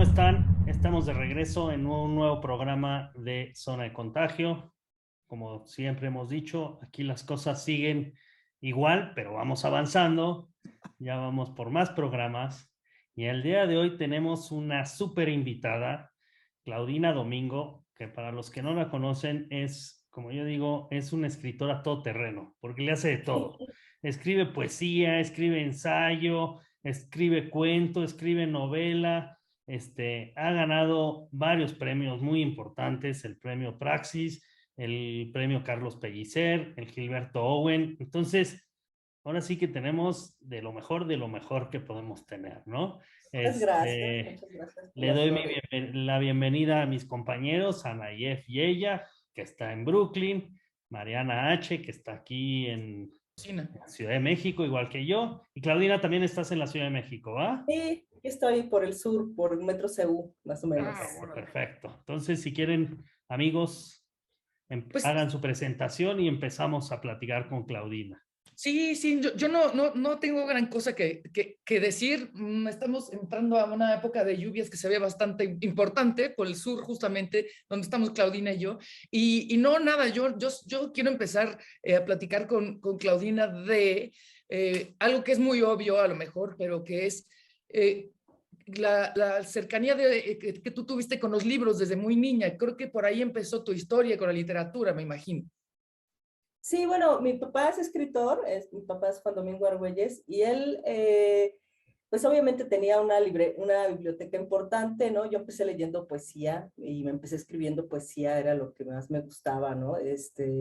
están? Estamos de regreso en un nuevo programa de Zona de Contagio. Como siempre hemos dicho, aquí las cosas siguen igual, pero vamos avanzando. Ya vamos por más programas. Y el día de hoy tenemos una súper invitada, Claudina Domingo, que para los que no la conocen es, como yo digo, es una escritora todoterreno, porque le hace de todo. Escribe poesía, escribe ensayo, escribe cuento, escribe novela. Ha ganado varios premios muy importantes, el premio Praxis, el premio Carlos Pellicer, el Gilberto Owen. Entonces, ahora sí que tenemos de lo mejor que podemos tener, ¿no? Muchas gracias por Le las doy flores. la bienvenida a mis compañeros, a Nayef y ella, que está en Brooklyn, Mariana H., que está aquí en la Ciudad de México, igual que yo, y Claudina, también estás en la Ciudad de México, ¿va? Sí, estoy por el sur, por Metro CU, más o menos. Ah, bueno, perfecto. Entonces, si quieren, amigos, Pues hagan su presentación y empezamos a platicar con Claudina. sí, yo no tengo gran cosa que decir. Estamos entrando a una época de lluvias que se ve bastante importante por el sur, justamente, donde estamos Claudina y yo. Y no, nada, yo quiero empezar a platicar con Claudina de algo que es muy obvio a lo mejor, pero que es eh, la cercanía que tú tuviste con los libros desde muy niña. Creo que por ahí empezó tu historia con la literatura, me imagino. Sí, bueno, mi papá es escritor, mi papá es Juan Domingo Argüelles, y él, pues obviamente tenía una biblioteca importante, ¿no? Yo empecé leyendo poesía y me empecé escribiendo poesía, era lo que más me gustaba, ¿no?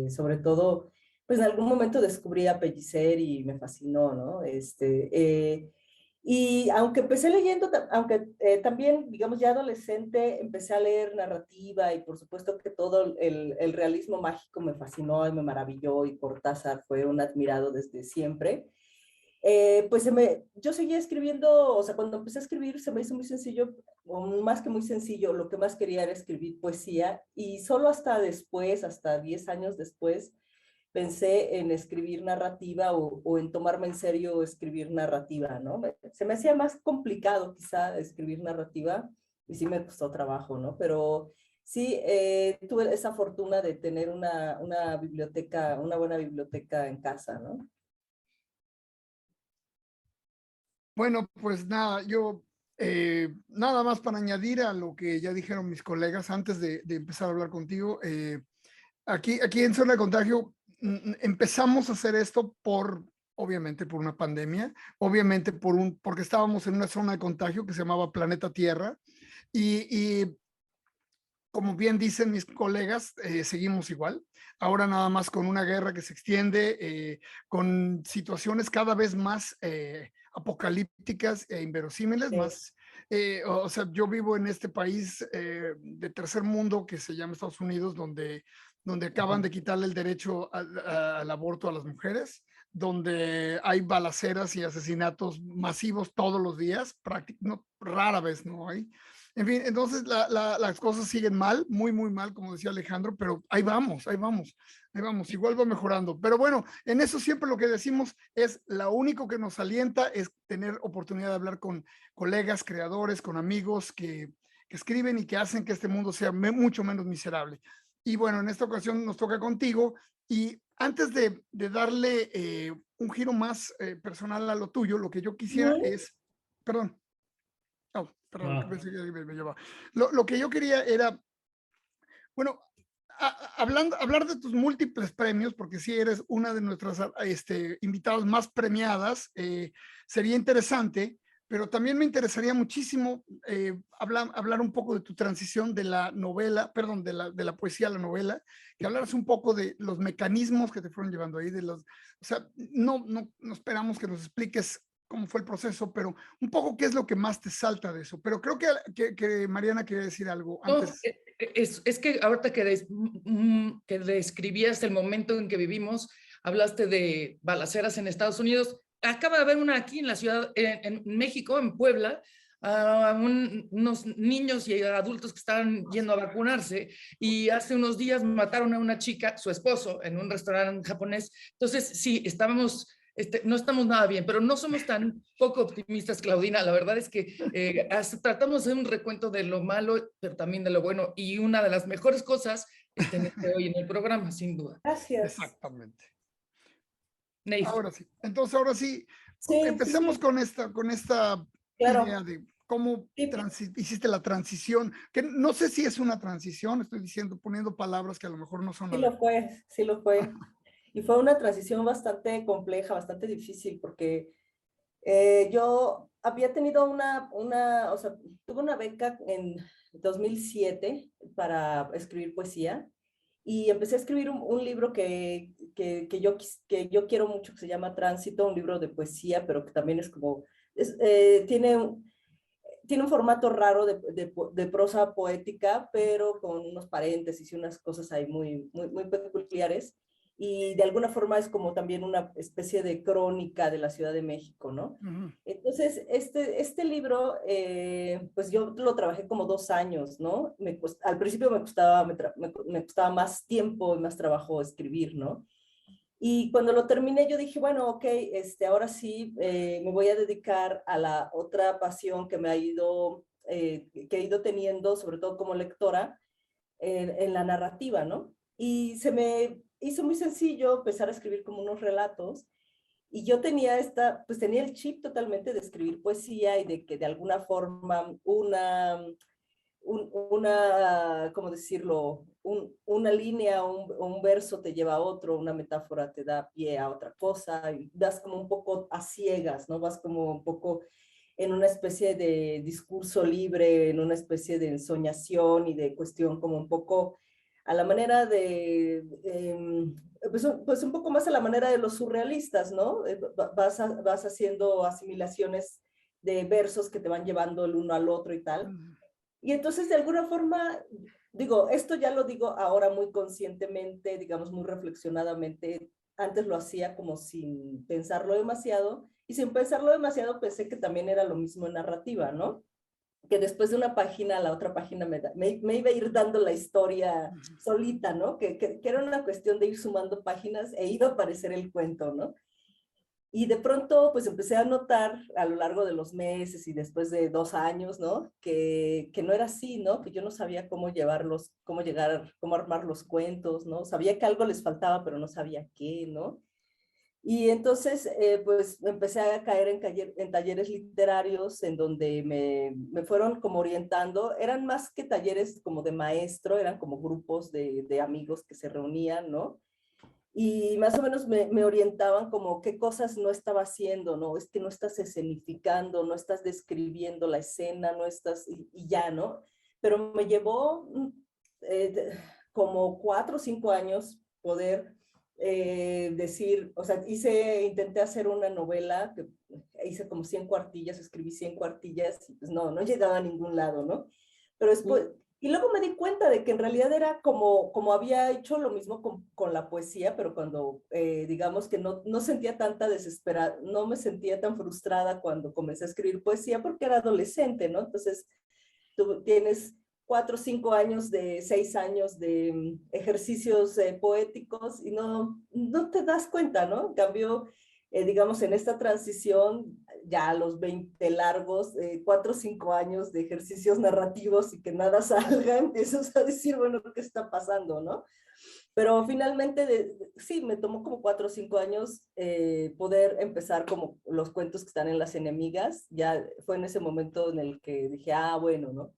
Sobre todo, pues en algún momento descubrí a Pellicer y me fascinó, ¿no? Y aunque empecé leyendo, aunque también, digamos, ya adolescente, empecé a leer narrativa y por supuesto que todo el realismo mágico me fascinó y me maravilló y Cortázar fue un admirado desde siempre. Pues yo seguía escribiendo, o sea, cuando empecé a escribir se me hizo muy sencillo, o más que muy sencillo, lo que más quería era escribir poesía y solo hasta después, hasta 10 años después, pensé en escribir narrativa o en tomarme en serio escribir narrativa, ¿no? Se me hacía más complicado quizá escribir narrativa y sí me costó trabajo, ¿no? Pero sí, tuve esa fortuna de tener una biblioteca, una buena biblioteca en casa, ¿no? Bueno, pues nada, yo nada más para añadir a lo que ya dijeron mis colegas antes de empezar a hablar contigo. Aquí en Zona de Contagio empezamos a hacer esto obviamente por una pandemia, obviamente porque estábamos en una zona de contagio que se llamaba Planeta Tierra y como bien dicen mis colegas, seguimos igual. Ahora nada más con una guerra que se extiende, con situaciones cada vez más apocalípticas e inverosímiles, Sí. más, o sea, yo vivo en este país de tercer mundo que se llama Estados Unidos, donde acaban de quitarle el derecho al aborto a las mujeres, donde hay balaceras y asesinatos masivos todos los días, no, rara vez no hay. En fin, entonces las cosas siguen mal, muy, muy mal, como decía Alejandro, pero ahí vamos, ahí vamos, ahí vamos, igual va mejorando. Pero bueno, en eso siempre lo que decimos es, lo único que nos alienta es tener oportunidad de hablar con colegas, creadores, con amigos que escriben y que hacen que este mundo sea mucho menos miserable. Y bueno, en esta ocasión nos toca contigo y antes de darle un giro más personal a lo tuyo, lo que yo quisiera es, perdón. Oh, perdón, que pensé que me llevaba. Lo que yo quería era, bueno, hablar de tus múltiples premios, porque si eres una de nuestras invitadas más premiadas, sería interesante, pero también me interesaría muchísimo hablar un poco de tu transición de la novela, perdón, de la poesía a la novela, que hablaras un poco de los mecanismos que te fueron llevando ahí, o sea, no esperamos que nos expliques cómo fue el proceso, pero un poco qué es lo que más te salta de eso. Pero creo que Mariana quería decir algo No, antes. es que ahorita que describías el momento en que vivimos, hablaste de balaceras en Estados Unidos. Acaba de haber una aquí en la ciudad, en México, en Puebla, unos niños y adultos que estaban yendo a vacunarse y hace unos días mataron a una chica, su esposo, en un restaurante japonés. Entonces, sí, estábamos no estamos nada bien, pero no somos tan poco optimistas, Claudina. La verdad es que tratamos de hacer un recuento de lo malo, pero también de lo bueno. Y una de las mejores cosas es tenerte hoy en el programa, sin duda. Gracias. Exactamente. Neif. Ahora sí. Entonces, ahora sí, Sí, empecemos sí, con esta claro. idea de cómo Sí. hiciste la transición, que no sé si es una transición, estoy diciendo, poniendo palabras que a lo mejor no son Sí lo fue, sí lo fue. Y fue una transición bastante compleja, bastante difícil, porque yo había tenido o sea, tuve una beca en 2007 para escribir poesía y empecé a escribir un libro que yo quiero mucho, que se llama Tránsito, un libro de poesía, pero que también es como, tiene un formato raro de prosa poética, pero con unos paréntesis y unas cosas ahí muy peculiares. Y de alguna forma es como también una especie de crónica de la Ciudad de México, ¿no? Uh-huh. Entonces, este libro, pues yo lo trabajé como 2 años, ¿no? Al principio me costaba más tiempo y más trabajo escribir, ¿no? Y cuando lo terminé, yo dije, bueno, ok, ahora sí me voy a dedicar a la otra pasión que he ido teniendo, sobre todo como lectora, en la narrativa, ¿no? Y se me hizo muy sencillo empezar a escribir como unos relatos. Y yo pues tenía el chip totalmente de escribir poesía y de que de alguna forma ¿cómo decirlo? Una línea o un verso te lleva a otro, una metáfora te da pie a otra cosa, y vas como un poco a ciegas, ¿no? Vas como un poco en una especie de discurso libre, en una especie de ensoñación y de cuestión como un poco a la manera pues un poco más a la manera de los surrealistas, ¿no? Vas haciendo asimilaciones de versos que te van llevando el uno al otro y tal. Uh-huh. Y entonces, de alguna forma, digo, esto ya lo digo ahora muy conscientemente, digamos, muy reflexionadamente. Antes lo hacía como sin pensarlo demasiado, y sin pensarlo demasiado pensé que también era lo mismo en narrativa, ¿no? Que después de una página a la otra página me iba a ir dando la historia solita, ¿no? Que era una cuestión de ir sumando páginas e iba a aparecer el cuento, ¿no? Y de pronto, pues empecé a notar a lo largo de los meses y después de 2 años, ¿no? Que no era así, ¿no? Que yo no sabía cómo cómo armar los cuentos, ¿no? Sabía que algo les faltaba, pero no sabía qué, ¿no? Y entonces, pues empecé a caer en talleres literarios en donde me fueron como orientando. Eran más que talleres como de maestro, eran como grupos de amigos que se reunían, ¿no? Y más o menos me orientaban como qué cosas no estaba haciendo, ¿no? Es que no estás escenificando, no estás describiendo la escena, no estás, y ya, ¿no? Pero me llevó como 4 o 5 años poder decir, o sea, intenté hacer una novela, que hice como 100 cuartillas, escribí 100 cuartillas, y pues no llegaba a ningún lado, ¿no? Pero después, y luego me di cuenta de que en realidad era como había hecho lo mismo con la poesía, pero cuando, digamos que no sentía tanta desesperada, no me sentía tan frustrada cuando comencé a escribir poesía porque era adolescente, ¿no? Entonces, tú tienes 4 o 5 años 6 años de ejercicios poéticos y no te das cuenta, ¿no? En cambio, digamos, en esta transición, ya a los 20 largos, 4 o 5 años de ejercicios narrativos y que nada salga, empiezas a decir, bueno, ¿qué está pasando, no? Pero finalmente, sí, me tomó como 4 o 5 años poder empezar como los cuentos que están en Las Enemigas. Ya fue en ese momento en el que dije, bueno, ¿no?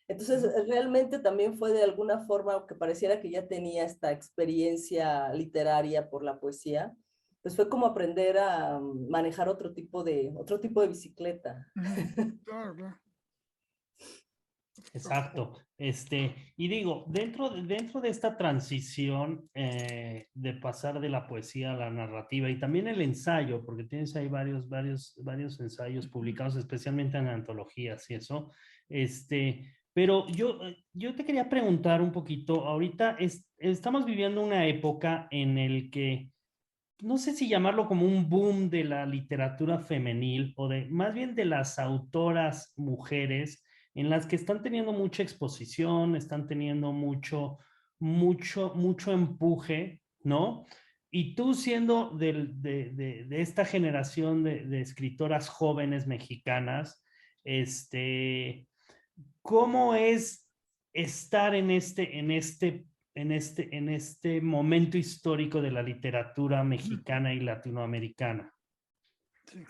Entonces, realmente también fue de alguna forma, aunque pareciera que ya tenía esta experiencia literaria por la poesía, pues fue como aprender a manejar otro tipo de bicicleta. Claro, claro. Exacto. Y digo, dentro de esta transición de pasar de la poesía a la narrativa y también el ensayo, porque tienes ahí varios ensayos publicados, especialmente en antologías y eso, pero yo te quería preguntar un poquito, ahorita estamos viviendo una época en el que no sé si llamarlo como un boom de la literatura femenil o más bien de las autoras mujeres en las que están teniendo mucha exposición, están teniendo mucho empuje, ¿no? y tú siendo de esta generación de escritoras jóvenes mexicanas, ¿cómo es estar en este momento histórico de la literatura mexicana y latinoamericana? Sí.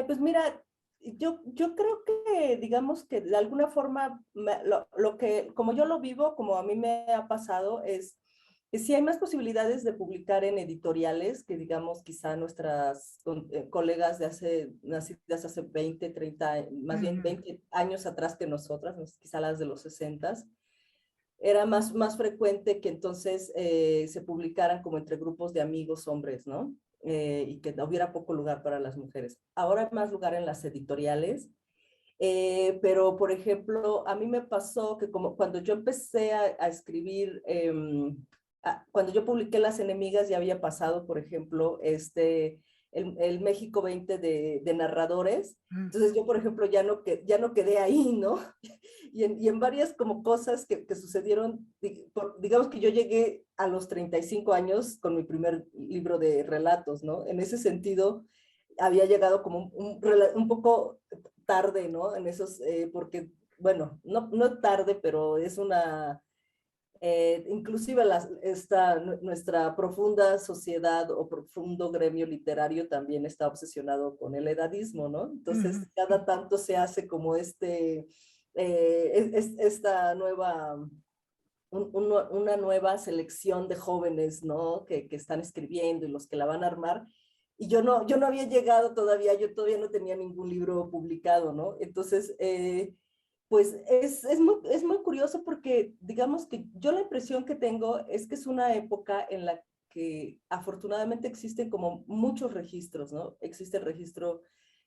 Pues mira, yo creo que, digamos que de alguna forma, lo que, como yo lo vivo, como a mí me ha pasado, es que sí hay más posibilidades de publicar en editoriales que, digamos, quizá nuestras colegas nacidas hace 20, 30, más bien 20 años atrás que nosotras, quizá las de los 60. Era más frecuente que entonces se publicaran como entre grupos de amigos hombres, ¿no? Y que hubiera poco lugar para las mujeres. Ahora hay más lugar en las editoriales, pero por ejemplo, a mí me pasó que como cuando yo empecé a escribir, cuando yo publiqué Las Enemigas ya había pasado, por ejemplo, el México 20 de narradores. Entonces yo, por ejemplo, ya no quedé ahí, ¿no? Y en varias como cosas que sucedieron, digamos que yo llegué a los 35 años con mi primer libro de relatos, ¿no? En ese sentido, había llegado como un poco tarde, ¿no? En esos, porque, bueno, no tarde, pero es una... inclusive nuestra profunda sociedad o profundo gremio literario también está obsesionado con el edadismo, ¿no? Entonces, cada tanto se hace como esta una nueva selección de jóvenes, ¿no? Que están escribiendo y los que la van a armar. Y yo no había llegado todavía, yo todavía no tenía ningún libro publicado, ¿no? Entonces, pues es muy curioso porque digamos que yo la impresión que tengo es que es una época en la que afortunadamente existen como muchos registros, ¿no? Existe el registro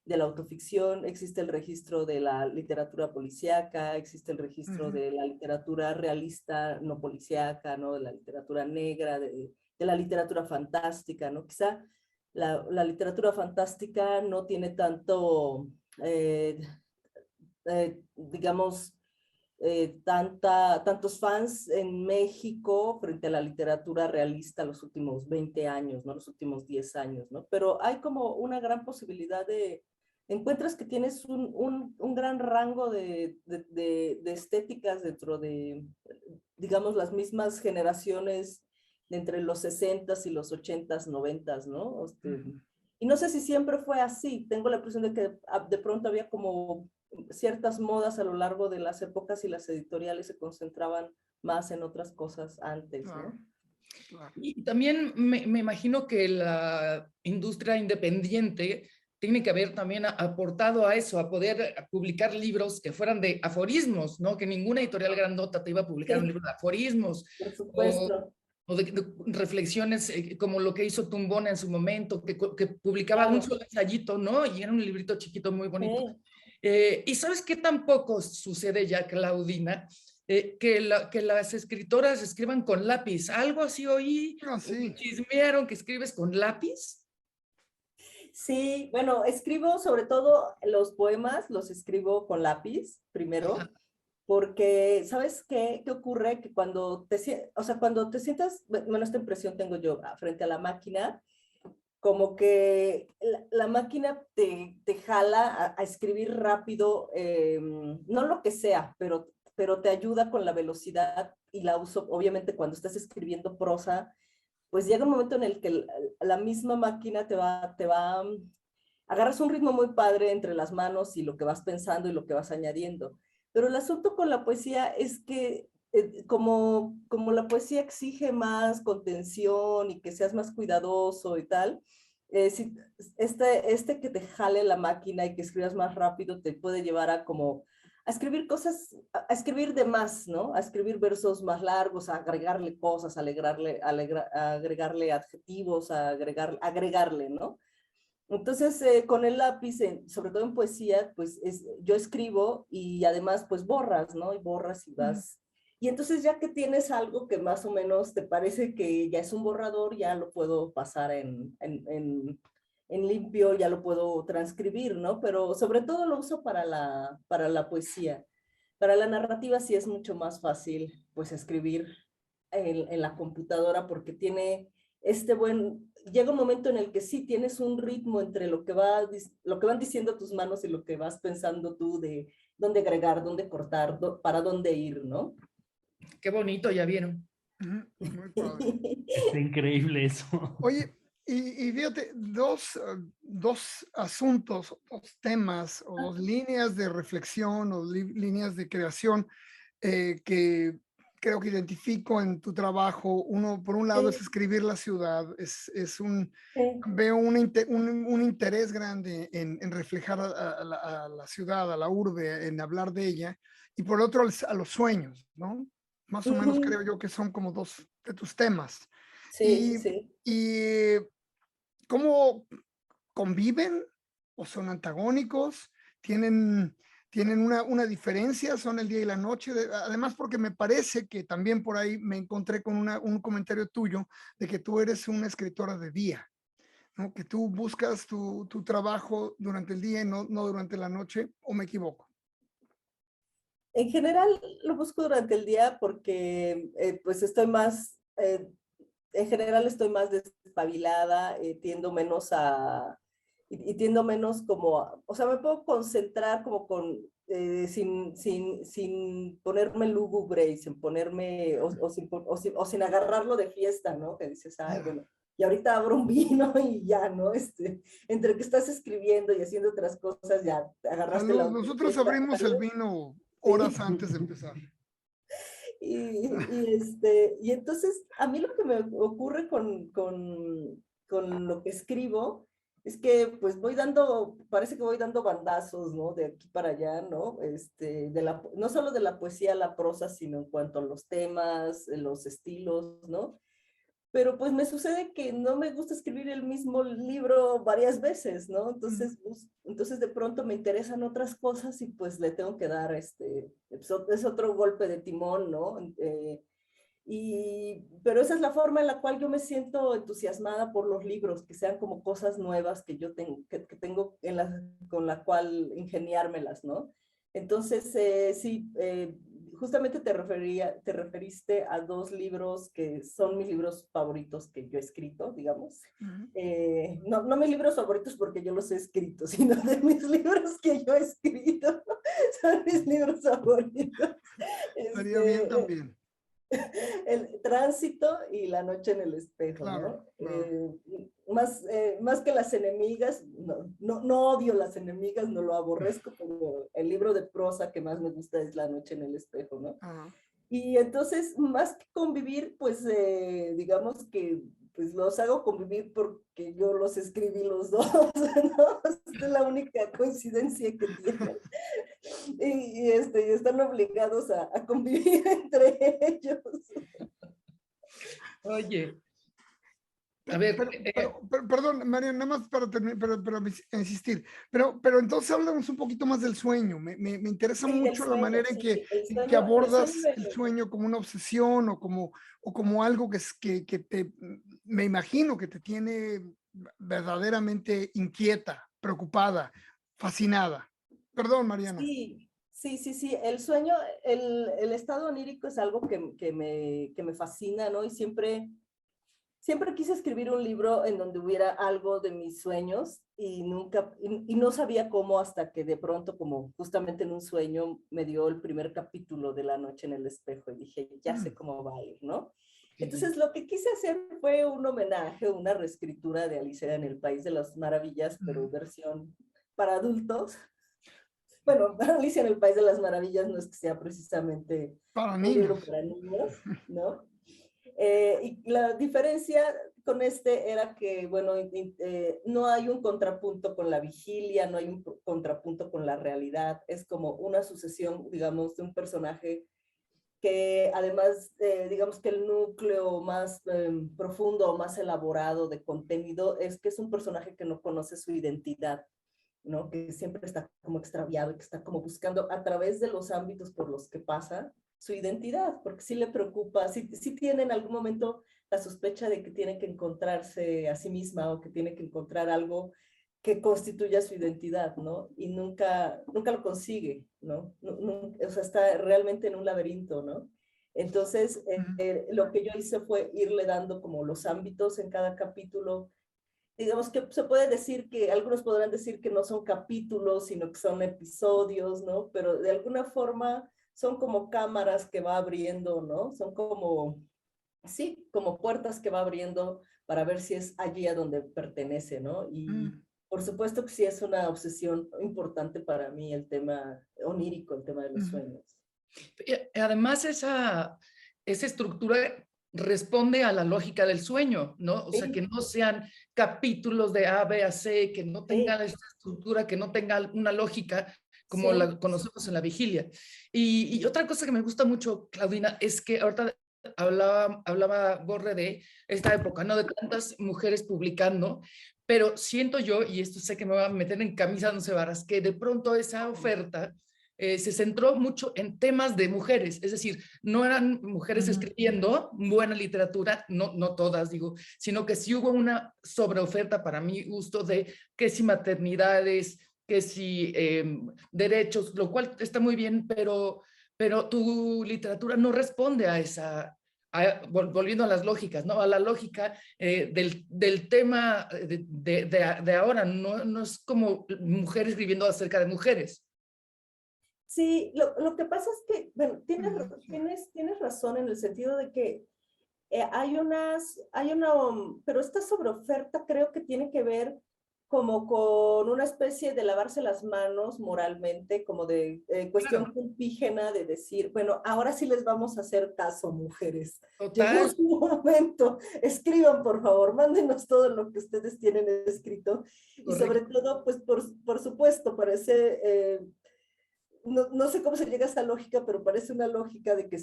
de la autoficción, existe el registro de la literatura policíaca, existe el registro de la literatura realista no policíaca, ¿no? De la literatura negra, de la literatura fantástica, ¿no? Quizá la literatura fantástica no tiene tanto, digamos, tantos fans en México frente a la literatura realista los últimos 20 años, ¿no? Los últimos 10 años, ¿no? Pero hay como una gran posibilidad encuentras que tienes un gran rango de estéticas dentro de, digamos, las mismas generaciones de entre los 60s y los 80s, 90s, ¿no? Y no sé si siempre fue así, tengo la impresión de que de pronto había como ciertas modas a lo largo de las épocas y las editoriales se concentraban más en otras cosas antes, ¿no? Claro. Y también me imagino que la industria independiente tiene que haber también aportado a eso, a poder publicar libros que fueran de aforismos, ¿no? Que ninguna editorial grandota te iba a publicar un libro de aforismos. Por O, supuesto. o de reflexiones como lo que hizo Tumbona en su momento, que publicaba un solo ensayito, ¿no? Y era un librito chiquito muy bonito. ¿Y sabes qué tampoco sucede ya, Claudina? Que las escritoras escriban con lápiz. Algo así oí, Sí. chismearon que escribes con lápiz. Sí, bueno, escribo sobre todo los poemas, los escribo con lápiz primero, porque ¿sabes qué ocurre? Que cuando cuando te sientas, bueno, esta impresión tengo yo frente a la máquina, como que la máquina te jala a escribir rápido, no lo que sea, pero te ayuda con la velocidad y la uso, obviamente, cuando estás escribiendo prosa, pues llega un momento en el que la misma máquina agarras un ritmo muy padre entre las manos y lo que vas pensando y lo que vas añadiendo. Pero el asunto con la poesía es que como la poesía exige más contención y que seas más cuidadoso y tal, si que te jale la máquina y que escribas más rápido te puede llevar a como a escribir cosas, a escribir de más, ¿no? A escribir versos más largos, a agregarle cosas, a agregarle adjetivos, a agregarle, ¿no? Entonces, con el lápiz, sobre todo en poesía, pues yo escribo y además pues borras, ¿no? Y borras y vas. Y entonces ya que tienes algo que más o menos te parece que ya es un borrador, ya lo puedo pasar en limpio, ya lo puedo transcribir, ¿no? Pero sobre todo lo uso para la poesía. Para la narrativa sí es mucho más fácil pues escribir en la computadora porque tiene llega un momento en el que sí tienes un ritmo entre lo que van diciendo tus manos y lo que vas pensando tú de dónde agregar, dónde cortar, para dónde ir, ¿no? Qué bonito, ya vieron. Muy padre. Está increíble eso. Oye, y fíjate, dos asuntos, dos temas o dos líneas de reflexión o líneas de creación que creo que identifico en tu trabajo. Uno, por un lado, es escribir la ciudad, veo un interés grande en reflejar a la ciudad, a la urbe, en hablar de ella, y por otro, a los sueños, ¿no? Más o menos creo yo que son como dos de tus temas. Sí, sí. ¿Y cómo conviven o son antagónicos? ¿Tienen una diferencia? ¿Son el día y la noche? Además, porque me parece que también por ahí me encontré con un comentario tuyo de que tú eres una escritora de día, ¿no? Que tú buscas tu trabajo durante el día y no durante la noche, ¿o me equivoco? En general lo busco durante el día porque pues en general estoy más despabilada, tiendo menos y tiendo menos o sea, me puedo concentrar como sin ponerme lúgubre y sin ponerme, o sin agarrarlo de fiesta, ¿no? Que dices, ay, bueno, y ahorita abro un vino y ya, ¿no? Entre que estás escribiendo y haciendo otras cosas, ya agarraste Salud. la Nosotros fiesta. abrimos el vino horas antes de empezar. Y entonces, a mí lo que me ocurre con lo que escribo es que pues parece que voy dando bandazos, ¿no? De aquí para allá, ¿no? No solo de la poesía a la prosa, sino en cuanto a los temas, los estilos, ¿no? Pero pues me sucede que no me gusta escribir el mismo libro varias veces, ¿no? Entonces de pronto me interesan otras cosas y pues le tengo que dar, es otro golpe de timón, ¿no? Pero esa es la forma en la cual yo me siento entusiasmada por los libros, que sean como cosas nuevas que yo tengo, que tengo con la cual ingeniármelas, ¿no? Entonces, sí, justamente te referiste a dos libros que son mis libros favoritos que yo he escrito, digamos. No mis libros favoritos porque yo los he escrito, sino de mis libros que yo he escrito. Son mis libros favoritos. Estaría bien también. El Tránsito y La noche en el espejo, Claro, ¿no? claro. Más que Las enemigas, no odio Las enemigas, no lo aborrezco, pero el libro de prosa que más me gusta es La noche en el espejo, ¿no? Ajá. Y entonces, más que convivir, pues digamos que pues los hago convivir porque yo los escribí los dos, ¿no? Esta es la única coincidencia que tienen. Y están obligados a convivir entre ellos. Oye, a ver, Perdón, María, nada más para terminar, pero insistir. Pero entonces háblanos un poquito más del sueño. Me interesa Sí, mucho la manera en que abordas el sueño como una obsesión o como algo me imagino que te tiene verdaderamente inquieta, preocupada, fascinada. Perdón, Mariana. Sí. El sueño, el estado onírico es algo que me fascina, ¿no? Y siempre quise escribir un libro en donde hubiera algo de mis sueños y no sabía cómo hasta que de pronto, como justamente en un sueño, me dio el primer capítulo de La noche en el espejo y dije, ya sé cómo va a ir, ¿no? Entonces lo que quise hacer fue un homenaje, una reescritura de Alicia en el País de las Maravillas, pero versión para adultos. Bueno, Alicia en el País de las Maravillas no es que sea precisamente para un niños. libro para niños, ¿no? Y la diferencia con era que, bueno, no hay un contrapunto con la vigilia, no hay un contrapunto con la realidad, es como una sucesión, digamos, de un personaje que además, digamos que el núcleo más profundo o más elaborado de contenido es que es un personaje que no conoce su identidad, ¿no? Que siempre está como extraviado y que está como buscando a través de los ámbitos por los que pasa su identidad, porque sí le preocupa, sí tiene en algún momento la sospecha de que tiene que encontrarse a sí misma o que tiene que encontrar algo que constituya su identidad, ¿no? Y nunca lo consigue, ¿no? O sea, está realmente en un laberinto, ¿no? Entonces, lo que yo hice fue irle dando como los ámbitos en cada capítulo. Digamos que se puede decir que, algunos podrán decir que no son capítulos, sino que son episodios, ¿no? Pero de alguna forma son como cámaras que va abriendo, ¿no? Son como, sí, como puertas que va abriendo para ver si es allí a donde pertenece, ¿no? Y por supuesto que sí es una obsesión importante para mí el tema onírico, el tema de los sueños. Y además, esa estructura responde a la lógica del sueño, ¿no? O sea, que no sean capítulos de A, B, a C, que no tengan esta estructura, que no tenga una lógica como la conocemos en la vigilia. Y otra cosa que me gusta mucho, Claudina, es que ahorita hablaba Borre de esta época, ¿no? De tantas mujeres publicando, pero siento yo, y esto sé que me va a meter en camisa de once varas, que de pronto esa oferta se centró mucho en temas de mujeres, es decir, no eran mujeres escribiendo buena literatura, no todas digo, sino que sí hubo una sobreoferta para mi gusto de que si maternidades, que si derechos, lo cual está muy bien, pero tu literatura no responde a esa, volviendo a las lógicas, ¿no? A la lógica del tema de ahora, no es como mujeres escribiendo acerca de mujeres. Sí, lo que pasa es que, bueno, tienes razón en el sentido de que pero esta sobreoferta creo que tiene que ver como con una especie de lavarse las manos moralmente, como de cuestión culpígena de decir, bueno, ahora sí les vamos a hacer caso, mujeres. Total. Llegó su momento, escriban por favor, mándenos todo lo que ustedes tienen escrito. Correcto. Y sobre todo, pues por supuesto, parece... no sé cómo se llega a esa lógica, pero parece una lógica de que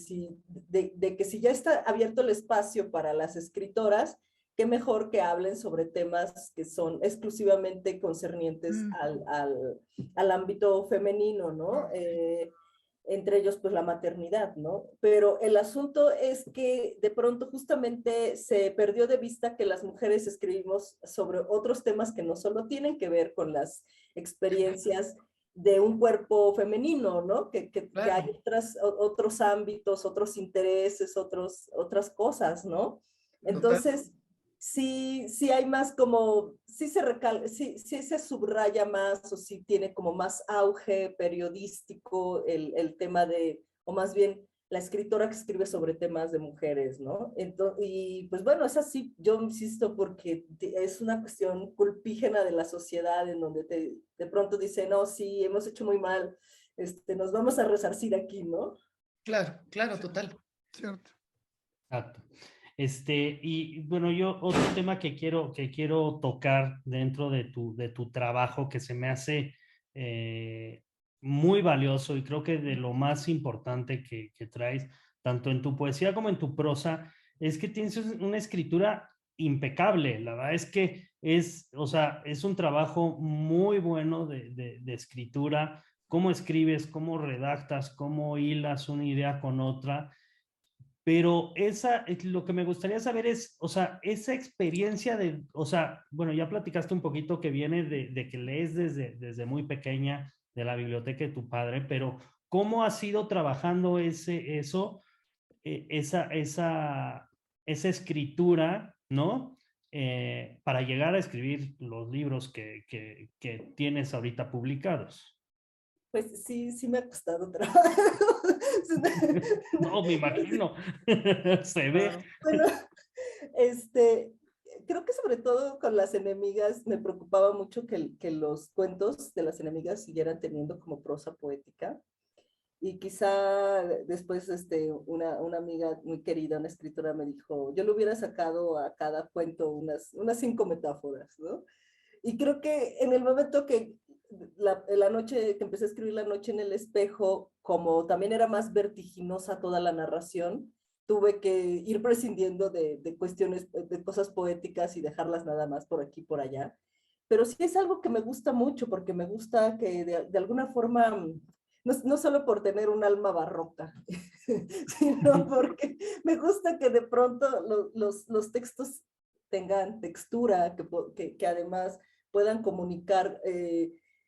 de que si ya está abierto el espacio para las escritoras, qué mejor que hablen sobre temas que son exclusivamente concernientes al ámbito femenino, ¿no? Entre ellos, pues la maternidad, ¿no? Pero el asunto es que de pronto justamente se perdió de vista que las mujeres escribimos sobre otros temas que no solo tienen que ver con las experiencias de un cuerpo femenino, ¿no? Que hay otros ámbitos, otros intereses, otras cosas, ¿no? Entonces, sí hay más como, sí se subraya más o sí tiene como más auge periodístico el tema de, o más bien la escritora que escribe sobre temas de mujeres, ¿no? Entonces, y pues bueno, es así, yo insisto, porque es una cuestión culpígena de la sociedad en donde de pronto dice, no, sí, hemos hecho muy mal, nos vamos a resarcir aquí, ¿no? Claro, total. Cierto. Exacto. Y bueno, yo otro tema que quiero tocar dentro de tu trabajo que se me hace muy valioso y creo que de lo más importante que traes, tanto en tu poesía como en tu prosa, es que tienes una escritura impecable. La verdad es que o sea, es un trabajo muy bueno de escritura, cómo escribes, cómo redactas, cómo hilas una idea con otra. Pero lo que me gustaría saber es, o sea, esa experiencia o sea, bueno, ya platicaste un poquito que viene de que lees desde muy pequeña de la biblioteca de tu padre, pero ¿cómo has ido trabajando esa escritura, ¿no? Para llegar a escribir los libros que tienes ahorita publicados. Pues sí me ha costado trabajo. No, me imagino. Se ve. Bueno, creo que sobre todo con las enemigas me preocupaba mucho que los cuentos de las enemigas siguieran teniendo como prosa poética. Y quizá después una amiga muy querida, una escritora, me dijo, yo le hubiera sacado a cada cuento unas 5 metáforas, ¿no? Y creo que en el momento que la noche, que empecé a escribir La noche en el espejo, como también era más vertiginosa toda la narración, tuve que ir prescindiendo de cuestiones, de cosas poéticas y dejarlas nada más por aquí, por allá. Pero sí es algo que me gusta mucho, porque me gusta que de alguna forma, no solo por tener un alma barroca, sino porque me gusta que de pronto los textos tengan textura, que además puedan comunicar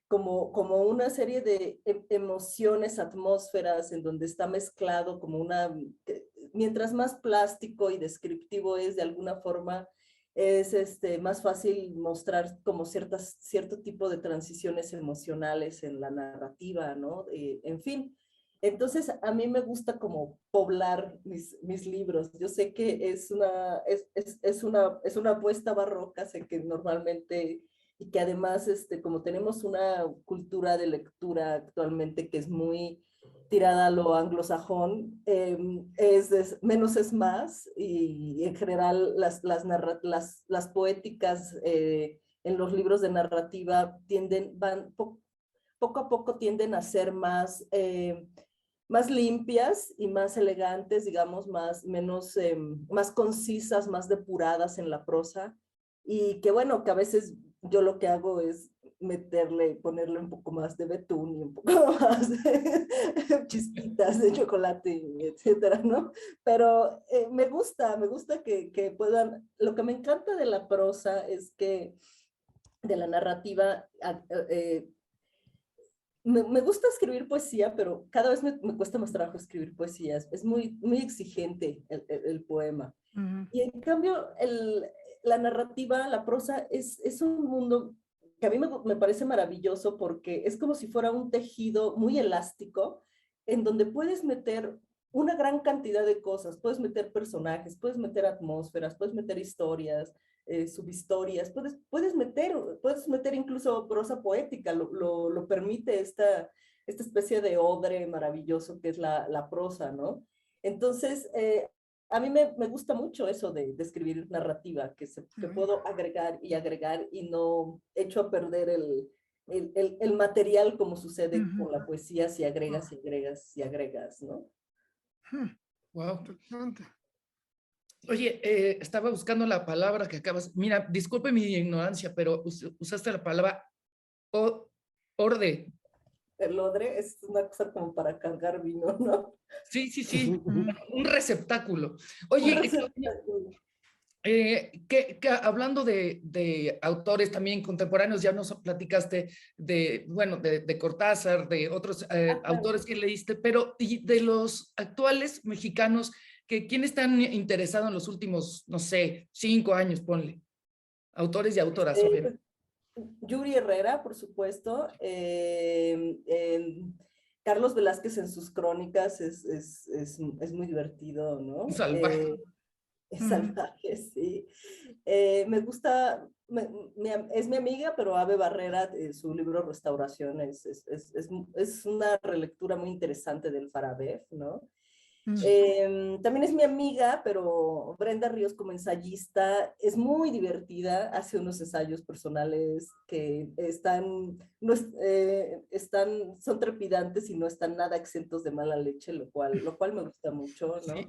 como una serie de emociones, atmósferas, en donde está mezclado como mientras más plástico y descriptivo es de alguna forma, es más fácil mostrar como cierto tipo de transiciones emocionales en la narrativa, ¿no? En fin, entonces a mí me gusta como poblar mis libros. Yo sé que es una apuesta barroca, sé que normalmente, y que además, como tenemos una cultura de lectura actualmente que es muy tirada a lo anglosajón, menos es más, y en general las poéticas en los libros de narrativa poco a poco tienden a ser más limpias y más elegantes, digamos, más concisas, más depuradas en la prosa, y que bueno, que a veces yo lo que hago es ponerle un poco más de betún y un poco más de chispitas de chocolate, etcétera, ¿no? Pero me gusta que puedan, lo que me encanta de la prosa es que, de la narrativa, me gusta escribir poesía, pero cada vez me cuesta más trabajo escribir poesía. Es muy, muy exigente el poema. Y en cambio, la narrativa, la prosa, es un mundo que a mí me parece maravilloso, porque es como si fuera un tejido muy elástico en donde puedes meter una gran cantidad de cosas. Puedes meter personajes, puedes meter atmósferas, puedes meter historias, subhistorias, puedes meter incluso prosa poética, lo permite esta especie de odre maravilloso que es la prosa, ¿no? Entonces, a mí me gusta mucho eso de escribir narrativa, que puedo agregar y no echo a perder el material, como sucede con la poesía, si agregas y agregas y agregas, ¿no? Wow. Oye, estaba buscando la palabra que acabas. Mira, disculpe mi ignorancia, pero usaste la palabra orde. El odre es una cosa como para cargar vino, ¿no? Sí, sí, sí. Un receptáculo. Oye, hablando de autores también contemporáneos, ya nos platicaste de Cortázar, de otros autores que leíste, pero y de los actuales mexicanos, ¿quiénes están interesados en los últimos, no sé, 5 años, ponle? Autores y autoras, obviamente. Yuri Herrera, por supuesto. Carlos Velázquez en sus crónicas es muy divertido, ¿no? Salvaje. Es salvaje, sí. Me gusta, es mi amiga, pero Ave Barrera, su libro Restauración, es una relectura muy interesante del Farabev, ¿no? También es mi amiga, pero Brenda Ríos, como ensayista, es muy divertida, hace unos ensayos personales que son trepidantes y no están nada exentos de mala leche, lo cual me gusta mucho, ¿no? Sí.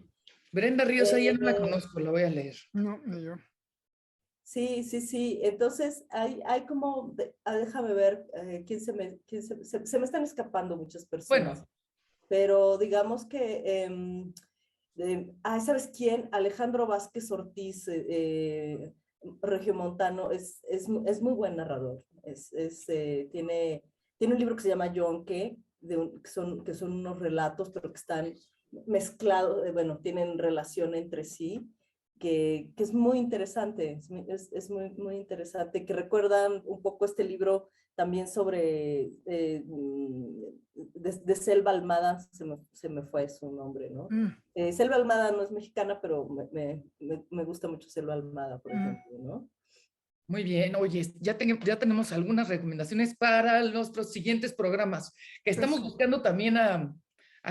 Brenda Ríos, ahí no la conozco, la voy a leer. No, ni yo. Sí, sí, sí. Entonces, hay como, déjame ver, se me están escapando muchas personas. Bueno. Pero digamos que, ¿sabes quién? Alejandro Vázquez Ortiz, regiomontano, es muy buen narrador. Tiene un libro que se llama Yonke, que son unos relatos, pero que están mezclados, bueno, tienen relación entre sí, que es muy interesante, es muy, muy interesante, que recuerdan un poco este libro también sobre de Selva Almada, se me fue su nombre, ¿no? Selva Almada no es mexicana, pero me gusta mucho Selva Almada, por ejemplo, ¿no? Muy bien, oye, ya tenemos algunas recomendaciones para nuestros siguientes programas, que estamos buscando también a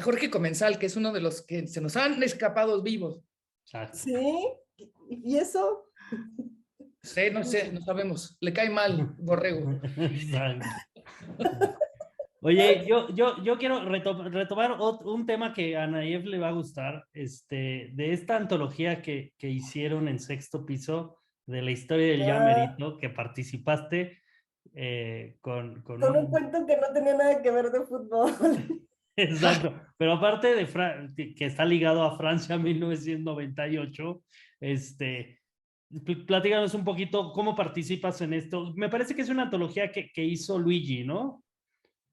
Jorge Comensal, que es uno de los que se nos han escapado vivos. ¿Sí? ¿Y eso? Sí, no sé, no sabemos. Le cae mal, Borrego. Oye, yo quiero retomar un tema que a Nayef le va a gustar, de esta antología que hicieron en Sexto Piso, de la historia del ya merito, que participaste con un cuento que no tenía nada que ver de fútbol. Exacto, pero aparte que está ligado a Francia 1998, platícanos un poquito cómo participas en esto. Me parece que es una antología que hizo Luigi, ¿no?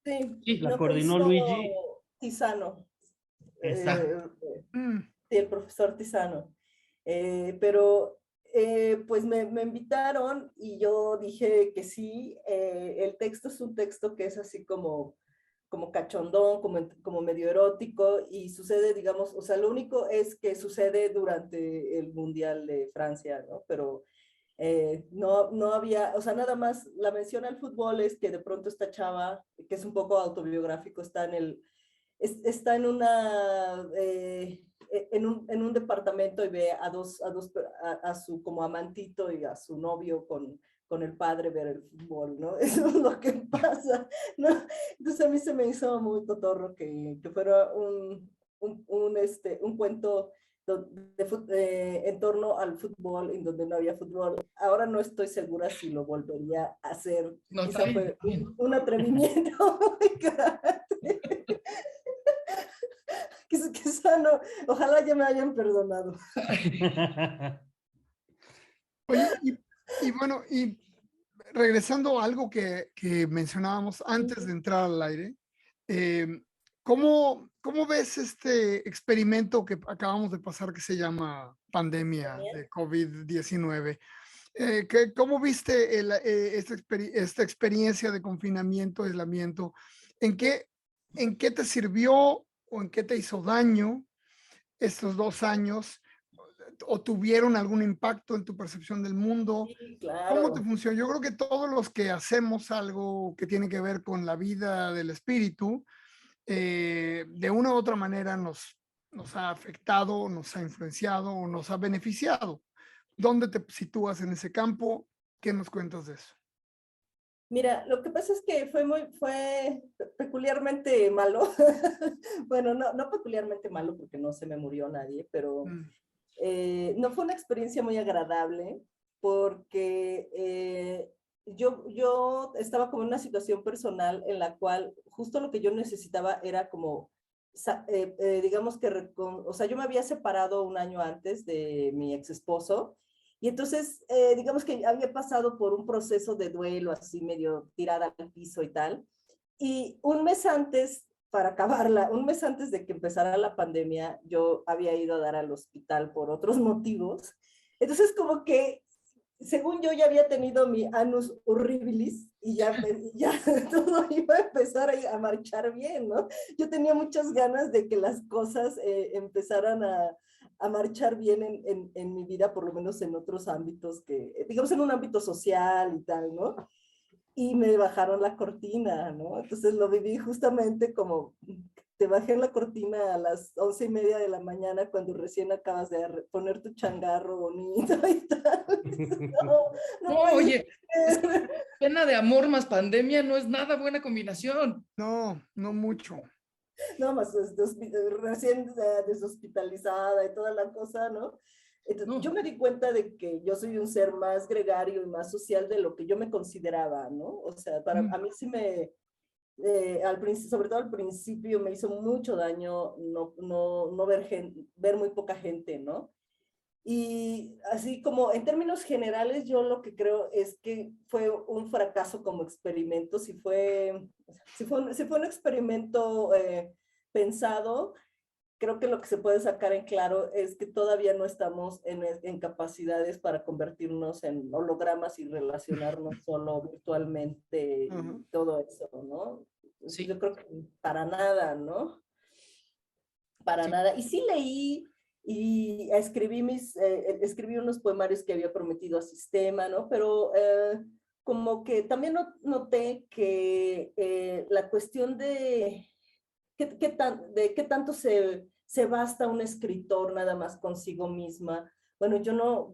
Sí, La coordinó Luigi. Tisano. Exacto. Sí, el profesor Tizano. Pero pues me invitaron y yo dije que sí. El texto es un texto que es así como cachondón, como medio erótico, y sucede, digamos, o sea, lo único es que sucede durante el Mundial de Francia, ¿no? Pero no había, o sea, nada más la mención al fútbol es que de pronto esta chava, que es un poco autobiográfico, está en una, en un departamento y ve a su como amantito y a su novio con el padre ver el fútbol, ¿no? Eso es lo que pasa, ¿no? Entonces a mí se me hizo muy cotorro que fuera un cuento en torno al fútbol, en donde no había fútbol. Ahora no estoy segura si lo volvería a hacer. No, Quizá está fue bien. un atrevimiento muy grande. Quizá no, ojalá ya me hayan perdonado. Oye, y bueno, y regresando a algo que mencionábamos antes de entrar al aire, ¿cómo ves este experimento que acabamos de pasar que se llama pandemia de COVID-19? ¿Cómo viste esta experiencia de confinamiento, aislamiento? ¿En qué te sirvió o en qué te hizo daño estos 2 años? ¿O tuvieron algún impacto en tu percepción del mundo? Sí, ¿Cómo te claro. funciona? Yo creo que todos los que hacemos algo que tiene que ver con la vida del espíritu, de una u otra manera nos ha afectado, nos ha influenciado o nos ha beneficiado. ¿Dónde te sitúas en ese campo? ¿Qué nos cuentas de eso? Mira, lo que pasa es que fue peculiarmente malo. Bueno, no peculiarmente malo porque no se me murió nadie, pero Mm, no fue una experiencia muy agradable porque yo estaba como en una situación personal en la cual justo lo que yo necesitaba era como, digamos que, o sea, yo me había separado un año antes de mi ex esposo y entonces, digamos que había pasado por un proceso de duelo así medio tirada al piso y tal. Y un mes antes, para acabarla, un mes antes de que empezara la pandemia, yo había ido a dar al hospital por otros motivos. Entonces, como que, según yo, ya había tenido mi anus horribilis y ya todo iba a empezar a marchar bien, ¿no? Yo tenía muchas ganas de que las cosas empezaran a marchar bien en mi vida, por lo menos en otros ámbitos digamos, en un ámbito social y tal, ¿no? Y me bajaron la cortina, ¿no? Entonces lo viví justamente como te bajé la cortina a las 11:30 de la mañana cuando recién acabas de poner tu changarro bonito y tal. No, No, no puede oye, es que ser. pena de amor más pandemia no es nada buena combinación. no, no mucho. No, más recién deshospitalizada y toda la cosa, ¿no? Entonces, yo No, me di cuenta de que yo soy un ser más gregario y más social de lo que yo me consideraba, ¿no? O sea, a mí sí sobre todo al principio me hizo mucho daño no ver muy poca gente, ¿no? Y así como en términos generales, yo lo que creo es que fue un fracaso como experimento, si fue un experimento pensado, creo que lo que se puede sacar en claro es que todavía no estamos en capacidades para convertirnos en hologramas y relacionarnos solo virtualmente Ajá. y todo eso, ¿no? sí, Yo creo que para nada, ¿no? Para sí. nada. Y sí leí y escribí unos poemarios que había prometido a Sistema, ¿no? Pero como que también noté que la cuestión de de qué tanto se basta un escritor nada más consigo misma. Bueno, yo no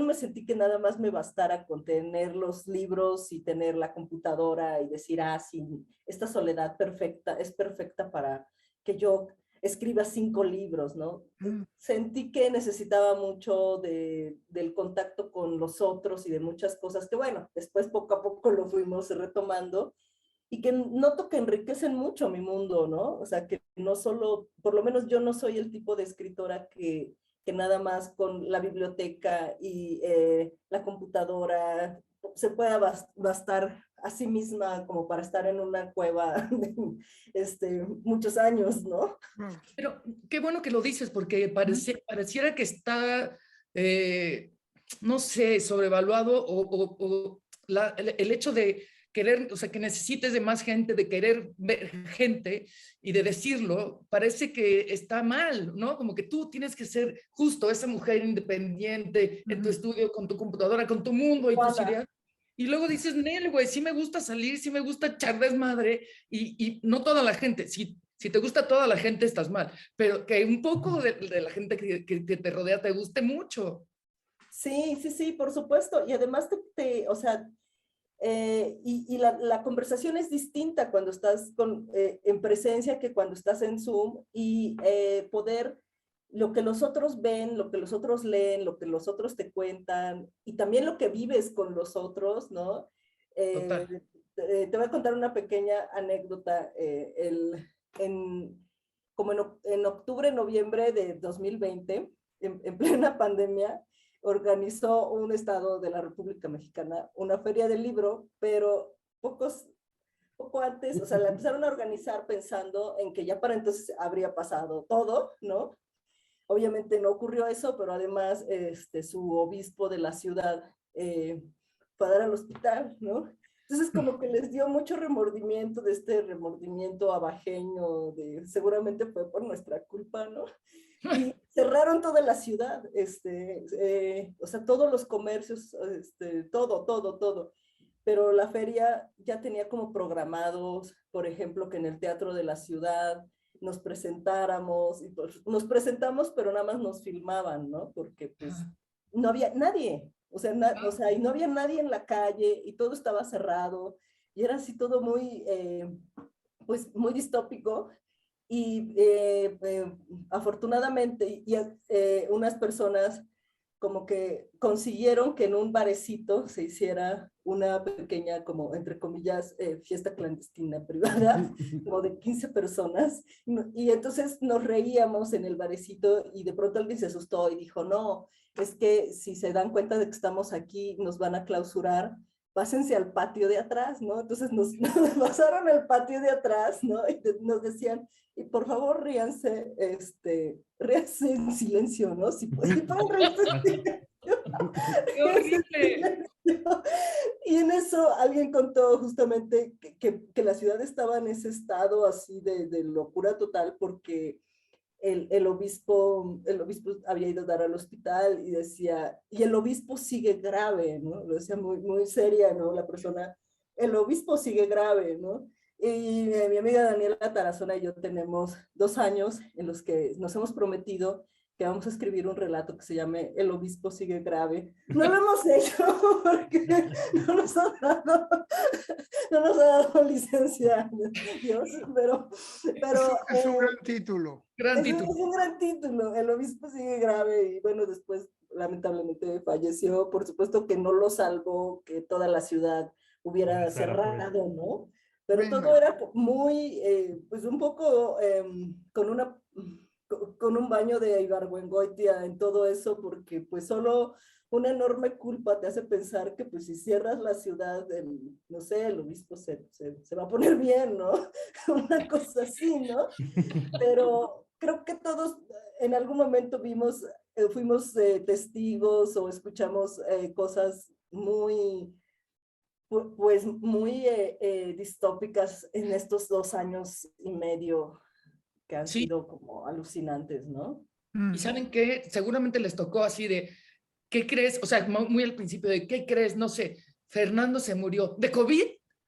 me sentí que nada más me bastara con tener los libros y tener la computadora y decir, sí, esta soledad perfecta es perfecta para que yo escriba 5 libros, ¿no? Mm, Sentí que necesitaba mucho del contacto con los otros y de muchas cosas que, bueno, después poco a poco lo fuimos retomando y que noto que enriquecen mucho mi mundo, ¿no? O sea, que no solo, por lo menos yo no soy el tipo de escritora que nada más con la biblioteca y la computadora se pueda bastar a sí misma como para estar en una cueva muchos años, ¿no? Pero qué bueno que lo dices, porque pareciera que está, no sé, sobrevaluado o el hecho de querer, o sea, que necesites de más gente, de querer ver gente y de decirlo, parece que está mal, ¿no? Como que tú tienes que ser justo esa mujer independiente en tu estudio, con tu computadora, con tu mundo y tus ideas. Y luego dices, Nel, güey, sí me gusta salir, sí me gusta echar desmadre, y no toda la gente, si te gusta toda la gente, estás mal, pero que un poco de la gente que te rodea te guste mucho. Sí, sí, sí, por supuesto. Y además, o sea, y la conversación es distinta cuando estás en presencia que cuando estás en Zoom y poder lo que los otros ven, lo que los otros leen, lo que los otros te cuentan y también lo que vives con los otros, ¿no? Total. Te voy a contar una pequeña anécdota. Como en octubre, noviembre de 2020, en plena pandemia, organizó un estado de la República Mexicana una feria del libro, pero poco antes, o sea, la empezaron a organizar pensando en que ya para entonces habría pasado todo, ¿no? Obviamente no ocurrió eso, pero además su obispo de la ciudad fue a dar al hospital, ¿no? Entonces como que les dio mucho remordimiento, de este remordimiento abajeño, seguramente fue por nuestra culpa, ¿no? Y cerraron toda la ciudad, o sea, todos los comercios, todo. Pero la feria ya tenía como programados, por ejemplo, que en el Teatro de la Ciudad nos presentáramos, y pues, nos presentamos, pero nada más nos filmaban, ¿no? Porque pues no había nadie, o sea, y no había nadie en la calle, y todo estaba cerrado, y era así todo muy, pues, muy distópico. Y afortunadamente, unas personas como que consiguieron que en un barecito se hiciera una pequeña, como entre comillas, fiesta clandestina privada, como de 15 personas, y entonces nos reíamos en el barecito y de pronto alguien se asustó y dijo, no, es que si se dan cuenta de que estamos aquí, nos van a clausurar, pásense al patio de atrás, ¿no? Entonces nos pasaron al patio de atrás, ¿no? Y nos decían, y por favor ríanse, ríanse en silencio, ¿no? Si pueden reírse en silencio. ¡Qué horrible! Y en eso alguien contó justamente que la ciudad estaba en ese estado así de locura total porque el obispo había ido a dar al hospital y decía, y el obispo sigue grave, ¿no? Lo decía muy, muy seria, ¿no? La persona, el obispo sigue grave, ¿no? Y mi amiga Daniela Tarazona y yo tenemos 2 años en los que nos hemos prometido que vamos a escribir un relato que se llame El obispo sigue grave. No lo hemos hecho porque no nos ha dado licencia, Dios, pero es un gran título. Gran título. Es un gran título. El obispo sigue grave y bueno, después lamentablemente falleció. Por supuesto que no lo salvó que toda la ciudad hubiera cerrado, ¿no? Pero todo era muy, pues un poco con un baño de Ibargüengoitia en todo eso, porque pues solo una enorme culpa te hace pensar que pues si cierras la ciudad, no sé, el obispo se va a poner bien, ¿no? Una cosa así, ¿no? Pero creo que todos en algún momento fuimos testigos o escuchamos cosas muy, pues muy distópicas en estos 2 años y medio que han sido como alucinantes, ¿no? Y ¿saben qué? Seguramente les tocó así de, ¿qué crees? O sea, muy al principio de, ¿qué crees? No sé, Fernando se murió. ¿De COVID?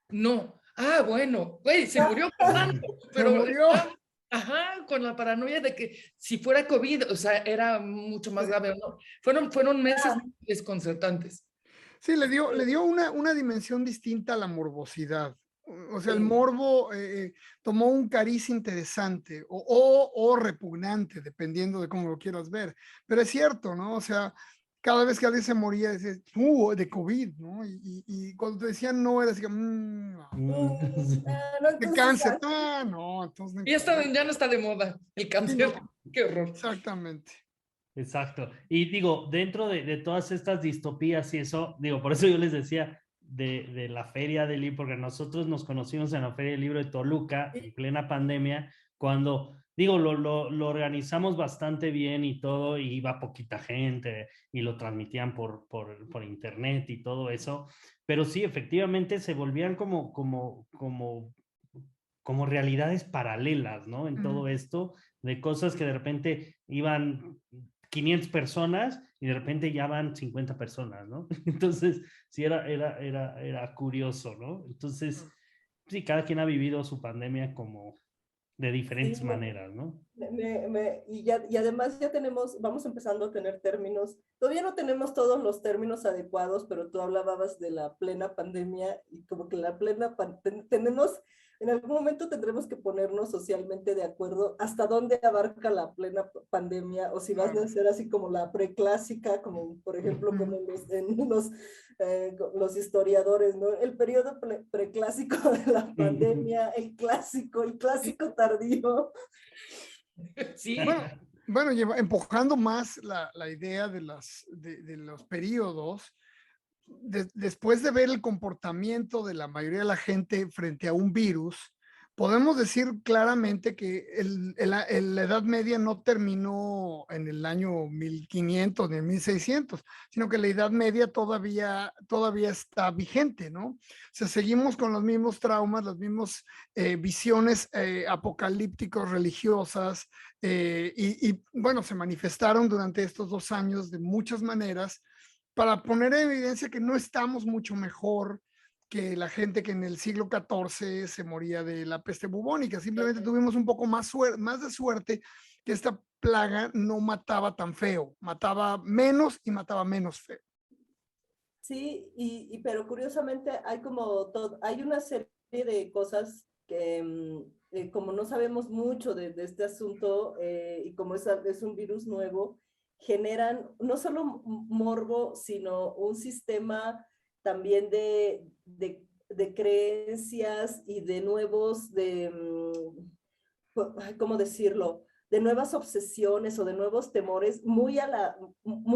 No. Ah, bueno, güey, se murió Fernando, pero se murió. Ajá, con la paranoia de que si fuera COVID, o sea, era mucho más grave o no. Fueron meses muy desconcertantes. Sí, le dio una dimensión distinta a la morbosidad. O sea, el morbo tomó un cariz interesante o repugnante, dependiendo de cómo lo quieras ver. Pero es cierto, ¿no? O sea, cada vez que alguien se moría, decías, de COVID, ¿no? Y cuando te decían no, era así, no, de cáncer, no, entonces... Ya no está de moda el cáncer, no. Qué horror. Exactamente. Exacto. Y digo, dentro de todas estas distopías y eso, digo, por eso yo les decía, de la Feria del Libro, porque nosotros nos conocimos en la Feria del Libro de Toluca en plena pandemia, cuando, digo, lo organizamos bastante bien y todo, y iba poquita gente y lo transmitían por internet y todo eso, pero sí, efectivamente se volvían como realidades paralelas, ¿no? En todo esto, de cosas que de repente iban 500 personas y de repente ya van 50 personas, ¿no? Entonces, sí, era curioso, ¿no? Entonces, sí, cada quien ha vivido su pandemia como de diferentes Sí, maneras, ¿no? y además ya tenemos, vamos empezando a tener términos, todavía no tenemos todos los términos adecuados, pero tú hablabas de la plena pandemia y como que la plena tenemos, en algún momento tendremos que ponernos socialmente de acuerdo hasta dónde abarca la plena pandemia o si vas a ser así como la preclásica, como por ejemplo como los historiadores, ¿no? El periodo preclásico de la pandemia, el clásico tardío. Sí. Bueno, empujando más la idea de los periodos, después de ver el comportamiento de la mayoría de la gente frente a un virus, podemos decir claramente que la Edad Media no terminó en el año 1500 ni en 1600, sino que la Edad Media todavía está vigente, ¿no? O sea, seguimos con los mismos traumas, las mismas visiones apocalípticos religiosas y bueno, se manifestaron durante estos 2 años de muchas maneras para poner en evidencia que no estamos mucho mejor que la gente que en el siglo XIV se moría de la peste bubónica. Simplemente tuvimos un poco más de suerte que esta plaga no mataba tan feo, mataba menos y mataba menos feo. Sí, pero curiosamente hay hay una serie de cosas que como no sabemos mucho de este asunto y como es un virus nuevo, generan no solo morbo, sino un sistema también de creencias y de nuevos, ¿cómo decirlo? De nuevas obsesiones o de nuevos temores, muy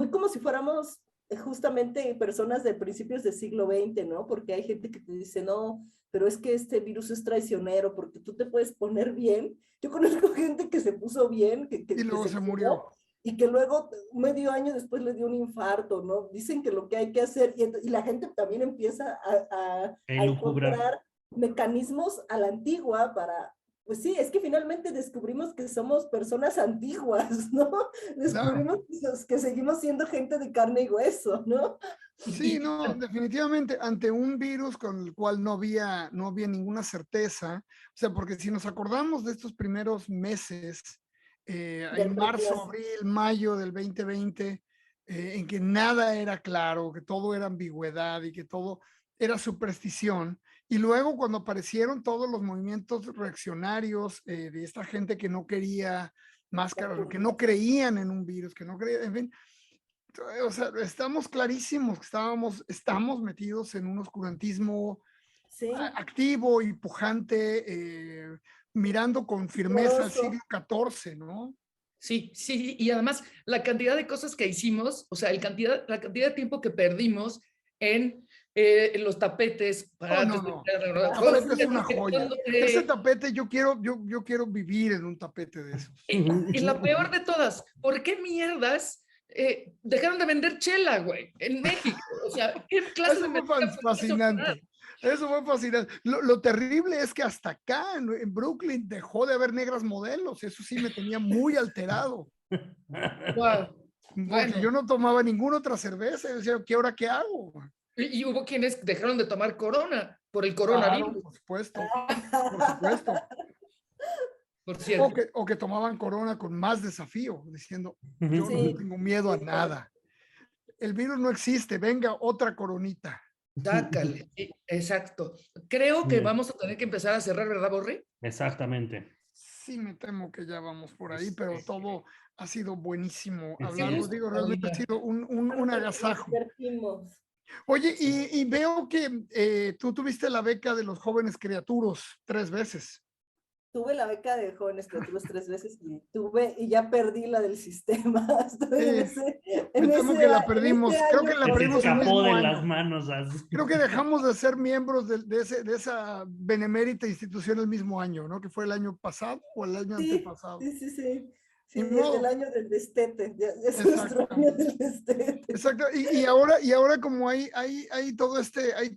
como si fuéramos justamente personas de principios del siglo XX, ¿no? Porque hay gente que te dice, no, pero es que este virus es traicionero porque tú te puedes poner bien. Yo conozco gente que se puso bien, y luego se murió. Y que luego, medio año después le dio un infarto, ¿no? Dicen que lo que hay que hacer, y la gente también empieza a encontrar mecanismos a la antigua para, pues sí, es que finalmente descubrimos que somos personas antiguas, ¿no? Descubrimos que seguimos siendo gente de carne y hueso, ¿no? Sí, no, definitivamente ante un virus con el cual no había ninguna certeza, o sea, porque si nos acordamos de estos primeros meses, en marzo, abril, mayo del 2020, en que nada era claro, que todo era ambigüedad y que todo era superstición. Y luego cuando aparecieron todos los movimientos reaccionarios de esta gente que no quería máscaras, que no creían en un virus, que no creían, en fin, o sea, estamos clarísimos que estamos metidos en un oscurantismo activo y pujante, mirando con firmeza al siglo XIV, ¿no? Sí, sí, y además la cantidad de cosas que hicimos, o sea, la cantidad de tiempo que perdimos en los tapetes para no. El tapete es una joya. Ese tapete, yo quiero vivir en un tapete de esos. Y la peor de todas, ¿por qué mierdas dejaron de vender chela, güey, en México? O sea, ¿qué clase Eso fue fascinante. Eso fue fascinante. Lo terrible es que hasta acá, en Brooklyn, dejó de haber negras modelos. Eso sí me tenía muy alterado. Wow. Porque Bueno, yo no tomaba ninguna otra cerveza. Yo decía, ¿qué ahora qué hago? y hubo quienes dejaron de tomar Corona por el coronavirus. Claro, por supuesto. Por supuesto. Por cierto. O que tomaban Corona con más desafío, diciendo, yo no tengo miedo a nada. El virus no existe, venga otra coronita. Dácale, exacto. Creo que vamos a tener que empezar a cerrar, ¿verdad, Borre? Exactamente. Sí, me temo que ya vamos por ahí, pero todo ha sido buenísimo hablar. Sí, Digo, realmente ha sido un agasajo. Oye, y veo que tú tuviste la beca de los jóvenes criaturos 3 veces. tuve la beca de jóvenes creativos 3 veces y ya perdí la del sistema. Estoy Me temo que la perdimos. Creo que la Se te perdimos el escapó mismo de año. las manos. Creo que dejamos de ser miembros de esa benemérita institución el mismo año, ¿no? Que fue el año pasado o el año antepasado. Sí. Sí, Ni modo. el año del destete. Es Exacto. nuestro año del destete. Exacto. Y ahora como hay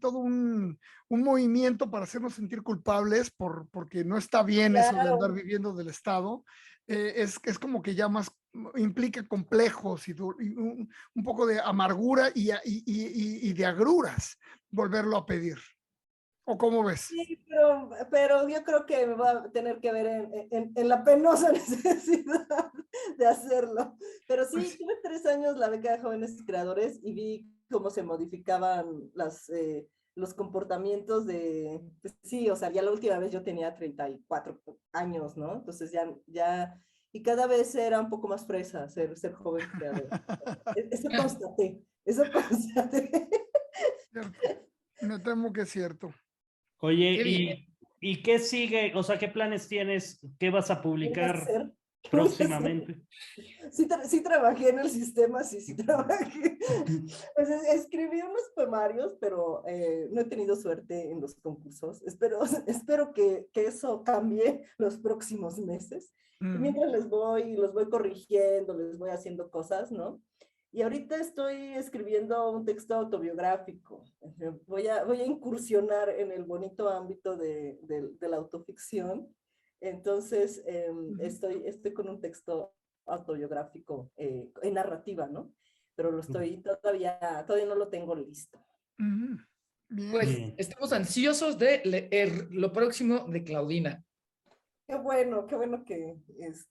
todo un movimiento para hacernos sentir culpables porque no está bien eso de andar viviendo del Estado, es como que ya más implica complejos y un poco de amargura y de agruras volverlo a pedir. ¿O cómo ves? Sí, pero yo creo que me va a tener que ver en la penosa necesidad de hacerlo. Pero sí, Pues, tuve 3 años la beca de jóvenes creadores y vi cómo se modificaban los comportamientos pues sí, o sea, ya la última vez yo tenía 34 años, ¿no? Entonces y cada vez era un poco más fresa ser joven creador. Eso constaté. cierto. Me temo que es cierto. Oye, Qué bien. ¿y qué sigue? O sea, ¿qué planes tienes? ¿Qué vas a ¿Qué voy a publicar hacer? próximamente? Sí trabajé en el sistema, sí trabajé. Pues escribí unos poemarios, pero no he tenido suerte en los concursos. Espero que eso cambie los próximos meses. Y mientras los voy corrigiendo, les voy haciendo cosas, ¿no? Y ahorita estoy escribiendo un texto autobiográfico. Voy a incursionar en el bonito ámbito de la autoficción. Entonces, estoy con un texto autobiográfico en narrativa, ¿no? Pero todavía no lo tengo listo. Bien. Pues Bien. estamos ansiosos de leer lo próximo de Claudina. Qué bueno que les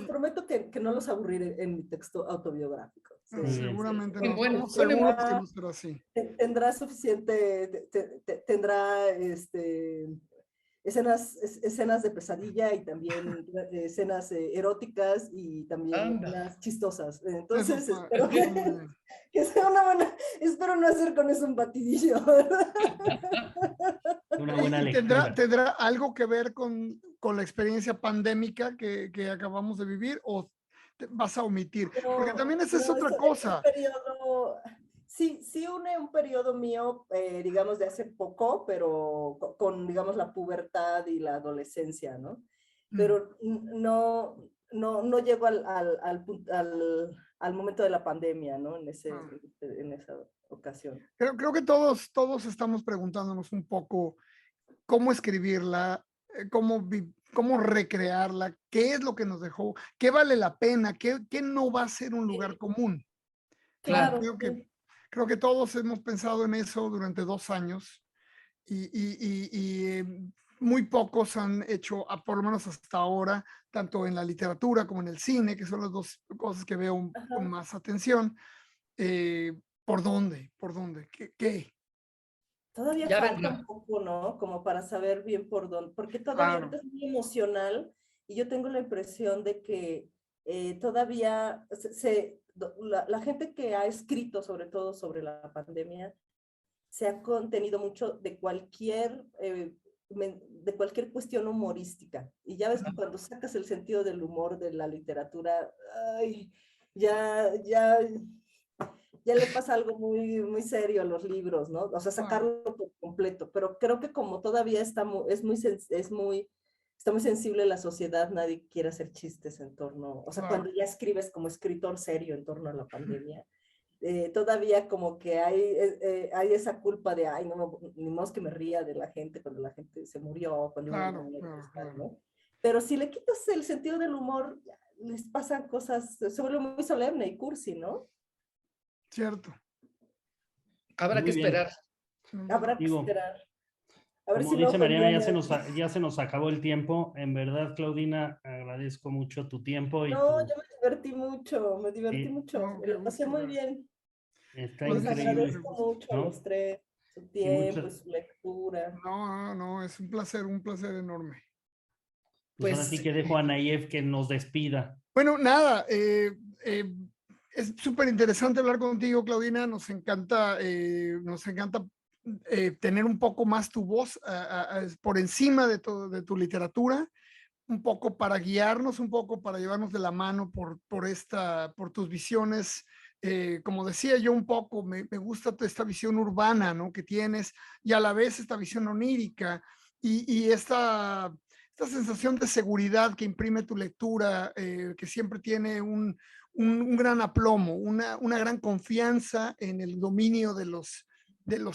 prometo que no los aburriré en mi texto autobiográfico. Muy bien. Seguramente Qué no. bueno, Estamos suena muy- seguros que no será así. Tendrá suficiente, tendrá escenas de pesadilla y también escenas eróticas y también Anda. escenas chistosas. Eso Entonces, está espero muy bien. que sea una buena, espero no hacer con eso un batidillo, ¿verdad? Una buena ¿Y lectura. tendrá algo que ver con la experiencia pandémica que acabamos de vivir o vas a omitir? Porque también esa es No, otra es un cosa. periodo, sí une un periodo mío, digamos, de hace poco, pero digamos, la pubertad y la adolescencia, ¿no? Pero no llego al momento de la pandemia, ¿no? En esa ocasión. Creo que todos estamos preguntándonos un poco cómo escribirla, cómo recrearla, qué es lo que nos dejó, qué vale la pena, qué no va a ser un lugar común. Claro. Creo que todos hemos pensado en eso durante 2 años y muy pocos han hecho, por lo menos hasta ahora, tanto en la literatura como en el cine, que son las 2 cosas que veo con más atención. ¿Por dónde? ¿Qué? Todavía Ya falta vendrá. un poco, ¿no? Como para saber bien por dónde, porque todavía Claro. ahorita es muy emocional y yo tengo la impresión de que todavía la gente que ha escrito sobre todo sobre la pandemia se ha contenido mucho de cualquier cuestión humorística. Y ya ves que cuando sacas el sentido del humor de la literatura, ay, ya le pasa algo muy, muy serio a los libros, ¿no? O sea, sacarlo por completo. Pero creo que como todavía está muy sensible la sociedad, nadie quiere hacer chistes en torno, o sea, cuando ya escribes como escritor serio en torno a la pandemia, todavía como que hay esa culpa de, ay, no, ni modo que me ría de la gente cuando la gente se murió, cuando Claro. ¿no? Pero si le quitas el sentido del humor, les pasan cosas, se vuelve muy solemne y cursi, ¿no? Cierto. Habrá que Muy bien. esperar. Habrá que Digo, esperar. A ver como si no dice Mariana, conviene. ya se nos acabó el tiempo. En verdad, Claudina, agradezco mucho tu tiempo y No, yo me divertí y mucho, No, me lo pasé muy bien. está Pues Les increíble, agradezco mucho a ¿no? los 3 su Y tiempo y su lectura. No, es un placer enorme. Pues ahora Pues sí que dejo a Nayef que nos despida. Bueno, nada, es súper interesante hablar contigo, Claudina. Nos encanta tener un poco más tu voz por encima de tu literatura, un poco para guiarnos, un poco para llevarnos de la mano por tus visiones. Como decía yo un poco, me gusta esta visión urbana, ¿no? Que tienes, y a la vez esta visión onírica y esta sensación de seguridad que imprime tu lectura, que siempre tiene un gran aplomo, una gran confianza en el dominio de los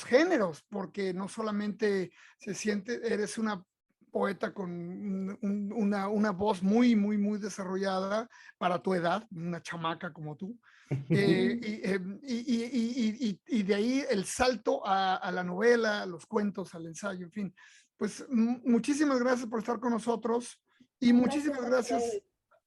géneros, porque no solamente eres una poeta con una voz muy, muy, muy desarrollada para tu edad, una chamaca como tú. Y de ahí el salto a la novela, a los cuentos, al ensayo, en fin. Pues muchísimas gracias por estar con nosotros y muchísimas gracias.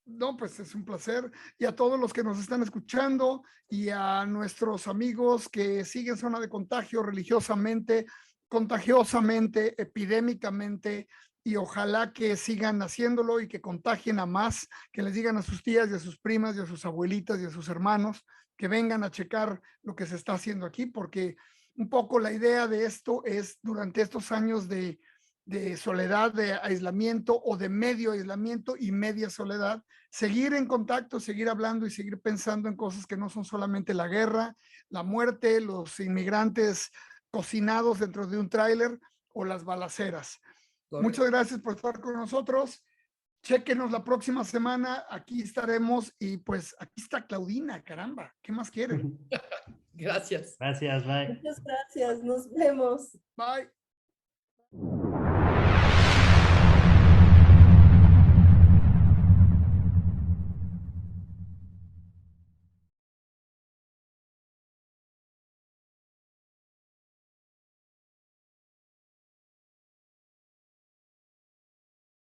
No, pues es un placer. Y a todos los que nos están escuchando y a nuestros amigos que siguen Zona de Contagio religiosamente, contagiosamente, epidémicamente, y ojalá que sigan haciéndolo y que contagien a más, que les digan a sus tías y a sus primas y a sus abuelitas y a sus hermanos que vengan a checar lo que se está haciendo aquí, porque un poco la idea de esto es durante estos años de soledad, de aislamiento o de medio aislamiento y media soledad, seguir en contacto, seguir hablando y seguir pensando en cosas que no son solamente la guerra, la muerte, los inmigrantes cocinados dentro de un tráiler o las balaceras. Correcto. Muchas gracias por estar con nosotros. Chéquenos la próxima semana, aquí estaremos y pues aquí está Claudina, caramba, ¿qué más quieren? Gracias. Gracias, bye. Muchas gracias, nos vemos. Bye.